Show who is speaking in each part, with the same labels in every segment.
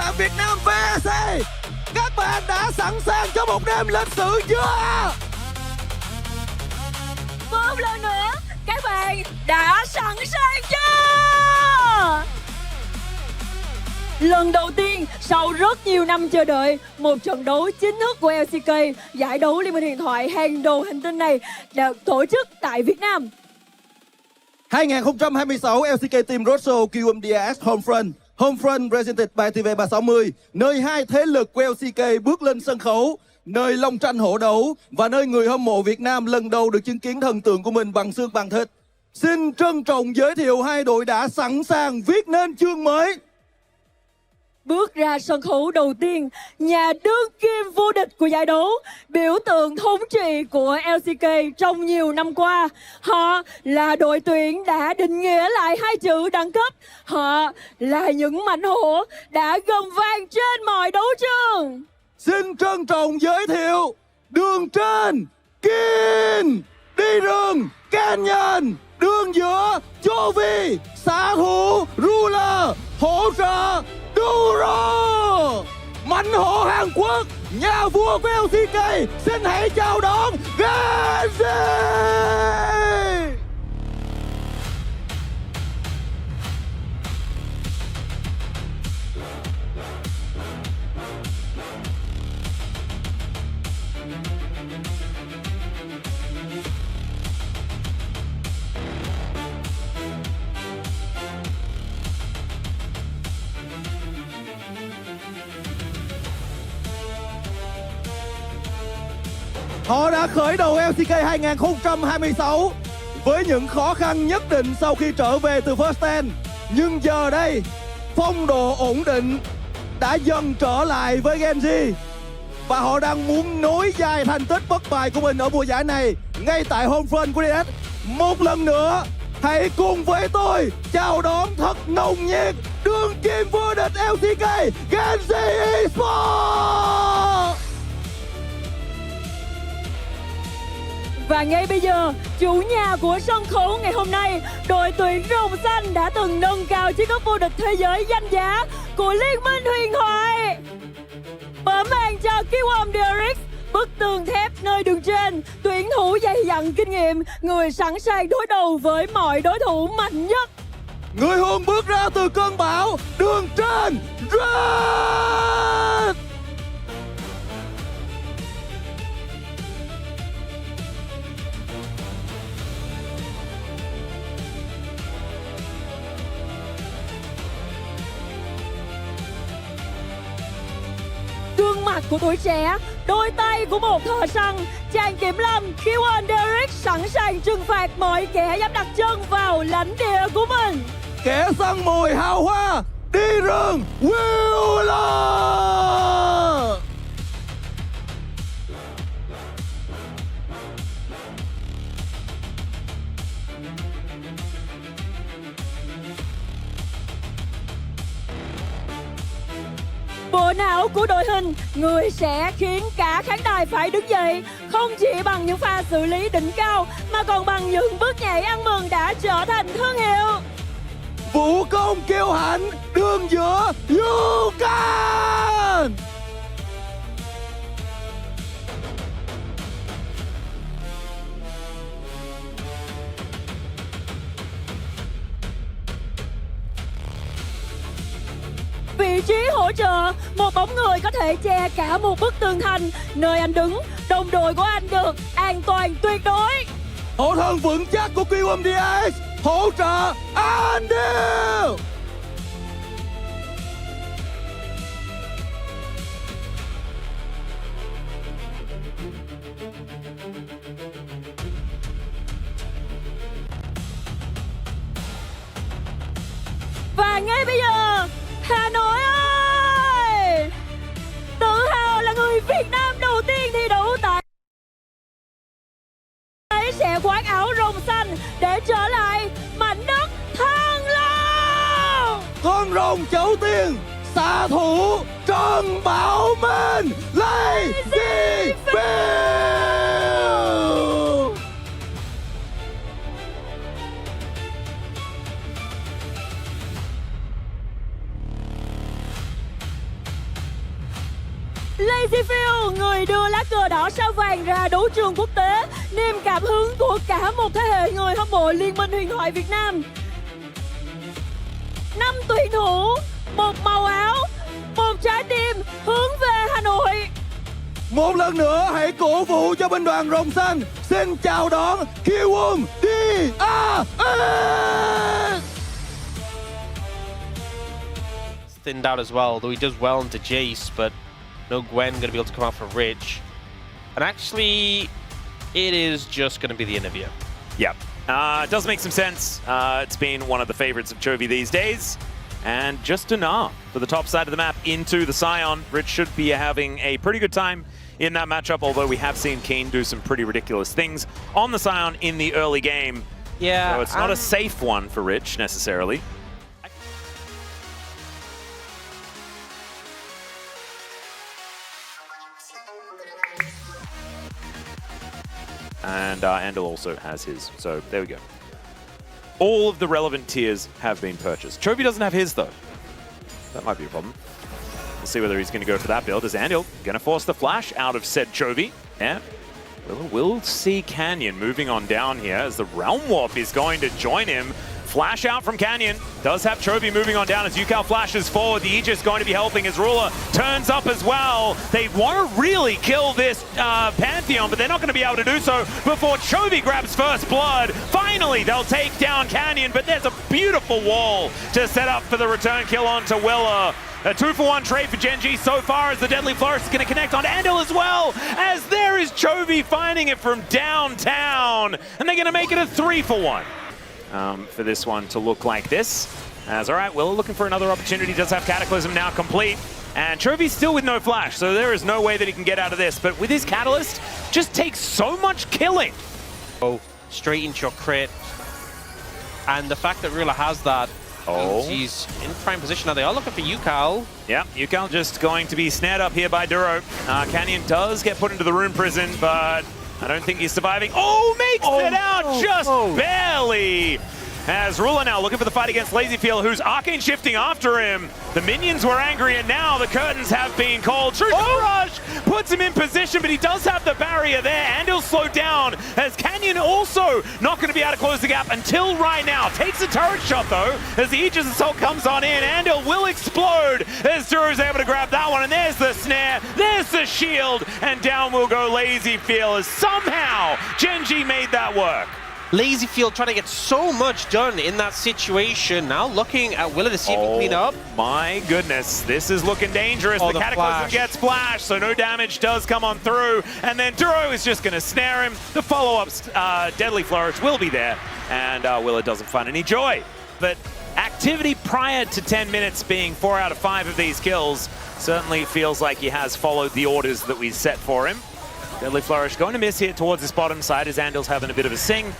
Speaker 1: bạn Việt Nam VC, các bạn đã sẵn sàng cho một đêm lịch sử chưa?
Speaker 2: Một lần nữa, các bạn đã sẵn sàng chưa? Lần đầu tiên sau rất nhiều năm chờ đợi, một trận đấu chính thức của LCK, giải đấu Liên minh huyền thoại hàng đầu hành tinh này được tổ chức tại Việt Nam.
Speaker 1: 2026 LCK Team Roadshow QMDS Homefront, Homefront presented by TV360, nơi hai thế lực của LCK bước lên sân khấu, nơi long tranh hổ đấu và nơi người hâm mộ Việt Nam lần đầu được chứng kiến thần tượng của mình bằng xương bằng thịt. Xin trân trọng giới thiệu hai đội đã sẵn sàng viết nên chương mới.
Speaker 2: Bước ra sân khấu đầu tiên, nhà đương kim vô địch của giải đấu, biểu tượng thống trị của LCK trong nhiều năm qua. Họ là đội tuyển đã định nghĩa lại hai chữ đẳng cấp. Họ là những mãnh hổ đã gầm vang trên mọi đấu trường.
Speaker 1: Xin trân trọng giới thiệu đường trên Kin, đi rừng Canyon, đường giữa Jovi, xạ thủ Ruler, hỗ trợ Duro, mãnh hổ Hàn Quốc, nhà vua của LCK, xin hãy chào đón GEN. Họ đã khởi đầu LCK 2026 với những khó khăn nhất định sau khi trở về từ First Stand. Nhưng giờ đây, phong độ ổn định đã dần trở lại với GEN. Và họ đang muốn nối dài thành tích bất bại của mình ở mùa giải này ngay tại Homefront của DS. Một lần nữa, hãy cùng với tôi chào đón thật nồng nhiệt đương kim vô địch LCK GEN Esports.
Speaker 2: Và ngay bây giờ, chủ nhà của sân khấu ngày hôm nay, đội tuyển Rồng Xanh đã từng nâng cao chiếc cúp vô địch thế giới danh giá của Liên minh huyền thoại. Mở màn cho KRX, bức tường thép nơi đường trên, tuyển thủ dày dặn kinh nghiệm, người sẵn sàng đối đầu với mọi đối thủ mạnh nhất.
Speaker 1: Người hùng bước ra từ cơn bão, đường trên Red.
Speaker 2: Gương mặt của tuổi trẻ, đôi tay của một thợ săn, chàng kiểm lâm KRX sẵn sàng trừng phạt mọi kẻ dám đặt chân vào lãnh địa của mình.
Speaker 1: Kẻ săn mồi hào hoa, đi rừng Wheeler.
Speaker 2: Bộ não của đội hình, người sẽ khiến cả khán đài phải đứng dậy, không chỉ bằng những pha xử lý đỉnh cao mà còn bằng những bước nhảy ăn mừng đã trở thành thương hiệu.
Speaker 1: Vũ công kiêu hãnh, đường giữa Yukan.
Speaker 2: Vị trí hỗ trợ, một bóng người có thể che cả một bức tường thành. Nơi anh đứng, đồng đội của anh được an toàn tuyệt đối.
Speaker 1: Hậu thân vững chắc của QMDS, hỗ trợ Andy.
Speaker 2: Và ngay bây giờ, Hà Nội ơi! Tự hào là người Việt Nam đầu tiên thi đấu tại sẽ khoác áo rồng xanh để trở lại mảnh đất Thăng Long.
Speaker 1: Con rồng chấu tiên, xạ thủ Trần Bảo Minh, LazyFeel.
Speaker 2: LazyFeel, người đưa lá cờ đỏ sao vàng ra đấu trường quốc tế, niềm cảm hứng của cả một thế hệ người hâm mộ Liên minh huyền thoại Việt Nam. 5 tuyển thủ, một màu áo, một trái tim hướng về Hà Nội.
Speaker 1: Một lần nữa hãy cổ vũ cho binh đoàn rồng xanh. Xin chào đón KRX.
Speaker 3: Thinned out as well, though he does well into Jace, but no Gwen going to be able to come out for Rich. And actually, it is just going to be the Anivia.
Speaker 4: Yep. It does make some sense. It's been one of the favorites of Chovy these days. And just enough for the top side of the map into the Scion. Rich should be having a pretty good time in that matchup, although we have seen Keen do some pretty ridiculous things on the Scion in the early game.
Speaker 3: Yeah.
Speaker 4: So it's not a safe one for Rich, necessarily. And Andal also has his, so there we go. All of the relevant tiers have been purchased. Chovy doesn't have his, though. That might be a problem. We'll see whether he's going to go for that build. Is Andal going to force the flash out of said Chovy? Yeah. We'll see Canyon moving on down here as the Realm Warp is going to join him. Flash out from Canyon. Does have Chovy moving on down as Yukal flashes forward. The Aegis going to be helping as Ruler turns up as well. They want to really kill this Pantheon, but they're not going to be able to do so before Chovy grabs first blood. Finally, they'll take down Canyon, but there's a beautiful wall to set up for the return kill onto Willa. A 2-for-1 trade for Gen G so far as the Deadly Flourish is going to connect on Andal as well, as there is Chovy finding it from downtown, and they're going to make it a 3-for-1. For this one to look like this. As all right, Will looking for another opportunity, does have Cataclysm now complete. And Chovy's still with no flash, so there is no way that he can get out of this. But with his Catalyst, just takes so much killing.
Speaker 3: Oh, straight into your crit. And the fact that Ruler has that, he's in prime position now. They are looking for Yukal.
Speaker 4: Yeah, Yukal just going to be snared up here by Duro. Canyon does get put into the rune prison, but I don't think he's surviving. Oh, makes it out just barely. As Ruler now looking for the fight against LazyFeel, who's Arcane shifting after him. The minions were angry, and now the curtains have been called. True Rush puts him in position, but he does have the barrier there. Andal's slowed down, as Canyon also not going to be able to close the gap until right now. Takes a turret shot, though, as the Aegis Assault comes on in. Andal will explode, as Duro's able to grab that one, and there's the snare, there's the shield, and down will go LazyFeel, as somehow Gen G made that work.
Speaker 3: LazyFeel trying to get so much done in that situation. Now looking at Willa to see if he can clean up.
Speaker 4: My goodness, this is looking dangerous. The Cataclysm gets flashed, so no damage does come on through. And then Duro is just going to snare him. The follow-up's Deadly Flourish will be there. And Willa doesn't find any joy. But activity prior to 10 minutes being 4 out of 5 of these kills certainly feels like he has followed the orders that we set for him. Deadly Flourish going to miss here towards this bottom side as Andal's having a bit of a sing.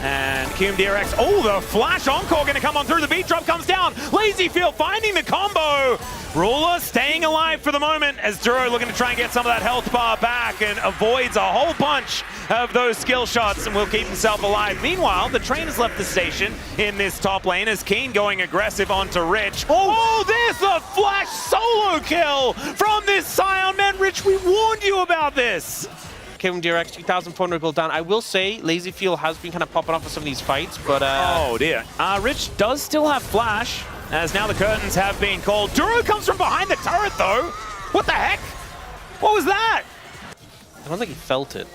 Speaker 4: And KRX, the flash encore going to come on through. The beat drop comes down. LazyFeel finding the combo. Ruler staying alive for the moment as Duro looking to try and get some of that health bar back and avoids a whole bunch of those skill shots and will keep himself alive. Meanwhile, the train has left the station in this top lane as Keen going aggressive onto Rich. There's a flash solo kill from this Scion. Man, Rich, we warned you about this.
Speaker 3: KRX 2,400 gold down. I will say LazyFeel has been kind of popping off for some of these fights, but
Speaker 4: oh dear. Rich does still have flash, as now the curtains have been called. Duro comes from behind the turret though. What the heck? What was that?
Speaker 3: I don't think he felt it.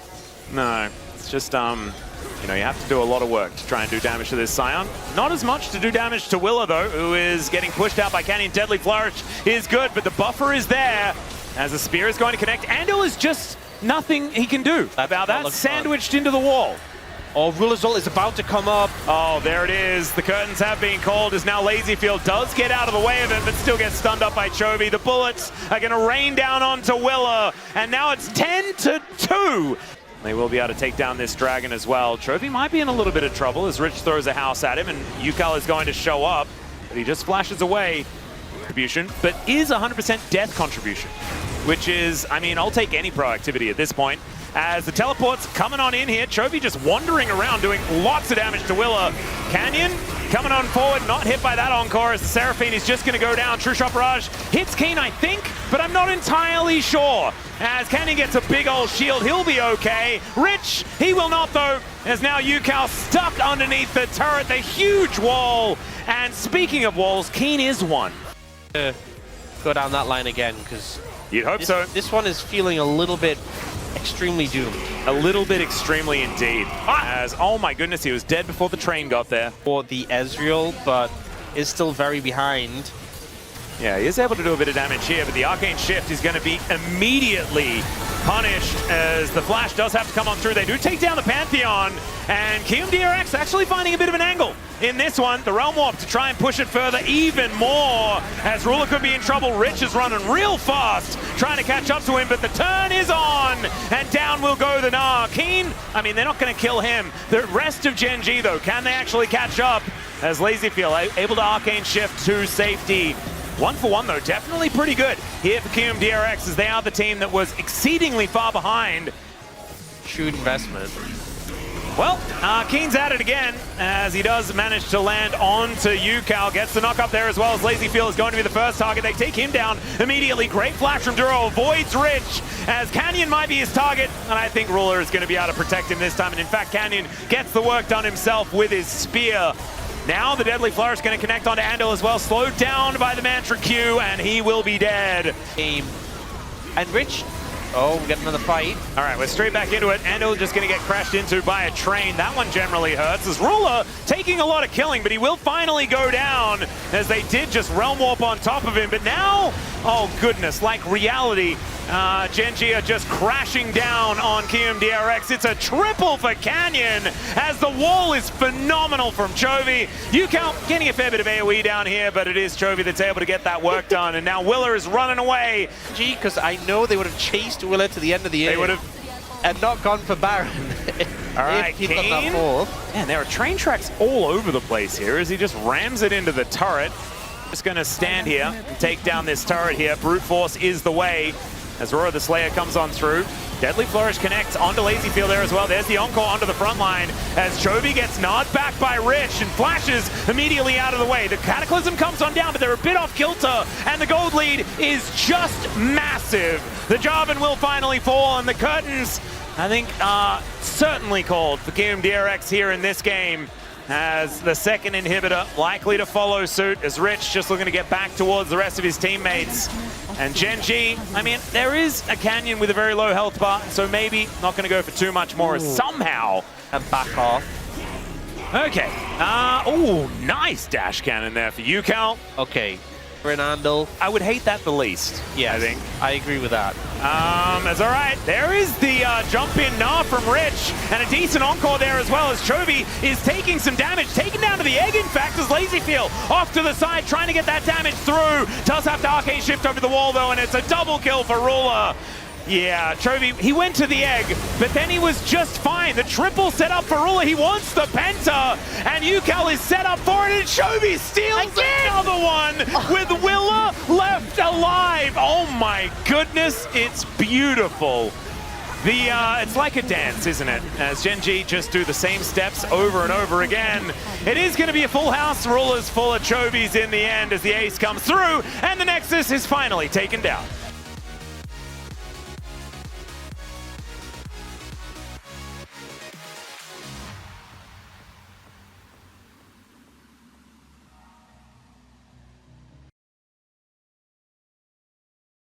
Speaker 4: No, it's just you know, you have to do a lot of work to try and do damage to this Scion. Not as much to do damage to Willa though, who is getting pushed out by Canyon. Deadly Flourish is good, but the buffer is there as the spear is going to connect. Andal is just nothing he can do about that. Sandwiched into the wall.
Speaker 3: Ruler's ult is about to come up.
Speaker 4: There it is. The curtains have been called as now LazyFeel does get out of the way of it, but still gets stunned up by Chovy. The bullets are going to rain down onto Willa, and now it's 10-2. They will be able to take down this dragon as well. Chovy might be in a little bit of trouble as Rich throws a house at him, and Yukal is going to show up, but he just flashes away. Contribution, but is 100% death contribution, which is, I mean, I'll take any proactivity at this point. As the teleport's coming on in here, Chovy just wandering around doing lots of damage to Willa. Canyon coming on forward, not hit by that encore as the Seraphine is just going to go down. True Shot Barrage hits Keen, I think, but I'm not entirely sure. As Canyon gets a big old shield, he'll be okay. Rich, he will not though, as now Yukao stuck underneath the turret, the huge wall. And speaking of walls, Keen is one.
Speaker 3: Go down that line again, because
Speaker 4: You'd hope so.
Speaker 3: This one is feeling a little bit extremely doomed.
Speaker 4: A little bit extremely indeed. As, oh my goodness, he was dead before the train got there.
Speaker 3: For the Ezreal, but is still very behind.
Speaker 4: Yeah, he is able to do a bit of damage here, but the Arcane Shift is going to be immediately punished as the Flash does have to come on through. They do take down the Pantheon, and KRX actually finding a bit of an angle in this one. The Realm Warp to try and push it further even more, as Ruler could be in trouble. Rich is running real fast, trying to catch up to him, but the turn is on, and down will go the Gnar. Keen, I mean, they're not going to kill him. The rest of Gen G, though, can they actually catch up? As LazyFeel able to Arcane Shift to safety. 1-for-1 though, definitely pretty good here for KRX, as they are the team that was exceedingly far behind.
Speaker 3: Shrewd investment.
Speaker 4: Well, Keen's at it again, as he does manage to land onto Yukao. Gets the knock up there as well, as LazyFeel is going to be the first target. They take him down immediately. Great flash from Duro, avoids Rich, as Canyon might be his target, and I think Ruler is going to be able to protect him this time. And in fact, Canyon gets the work done himself with his spear. Now the Deadly Flourish going to connect onto Andal as well, slowed down by the Mantra Q, and he will be dead.
Speaker 3: And Rich, oh, we get another fight.
Speaker 4: All right, we're straight back into it. Andal just going to get crashed into by a train. That one generally hurts, as Ruler taking a lot of killing, but he will finally go down, as they did just Realm Warp on top of him. But now, oh goodness, like reality, Gen G are just crashing down on KRX. It's a triple for Canyon, as the wall is phenomenal from Chovy. Yukao getting a fair bit of AoE down here, but it is Chovy that's able to get that work done. And now Willer is running away.
Speaker 3: G, because I know they would have chased Willer to the end of the
Speaker 4: They would
Speaker 3: game
Speaker 4: have.
Speaker 3: and not gone for Baron.
Speaker 4: All right,
Speaker 3: he got that
Speaker 4: Keen.
Speaker 3: fourth.
Speaker 4: Man, there are train tracks all over the place here as he just rams it into the turret. Just going to stand here and take down this turret here. Brute Force is the way, as Aurora the Slayer comes on through. Deadly Flourish connects onto LazyFeel there as well. There's the Encore onto the front line, as Chovy gets gnawed back by Rich and flashes immediately out of the way. The Cataclysm comes on down, but they're a bit off kilter, and the gold lead is just massive. The Jarvan will finally fall, and the curtains, I think, are certainly called for KRX here in this game, as the second inhibitor likely to follow suit, as Rich just looking to get back towards the rest of his teammates. And Gen G, I mean, there is a Canyon with a very low health bar, so maybe not going to go for too much more somehow.
Speaker 3: And back off.
Speaker 4: Okay. Oh, nice dash cannon there for Yukao.
Speaker 3: Okay. Renandel.
Speaker 4: I would hate that the least.
Speaker 3: Yeah,
Speaker 4: I think.
Speaker 3: I agree with that.
Speaker 4: That's all right. There is the jump in Gnar from Rich, and a decent encore there as well, as Chovy is taking some damage, taken down to the egg, in fact, as LazyFeel off to the side, trying to get that damage through. Does have to Arcane Shift over the wall, though, and it's a double kill for Ruler. Yeah, Chovy, he went to the egg, but then he was just fine. The triple set up for Ruler. He wants the Penta, and Yukao is set up for it, and Chovy steals another one with Willer left alive. Oh my goodness, it's beautiful. It's like a dance, isn't it? As Gen G just do the same steps over and over again. It is going to be a full house. Ruler's full of Chovies in the end as the ace comes through, and the Nexus is finally taken down.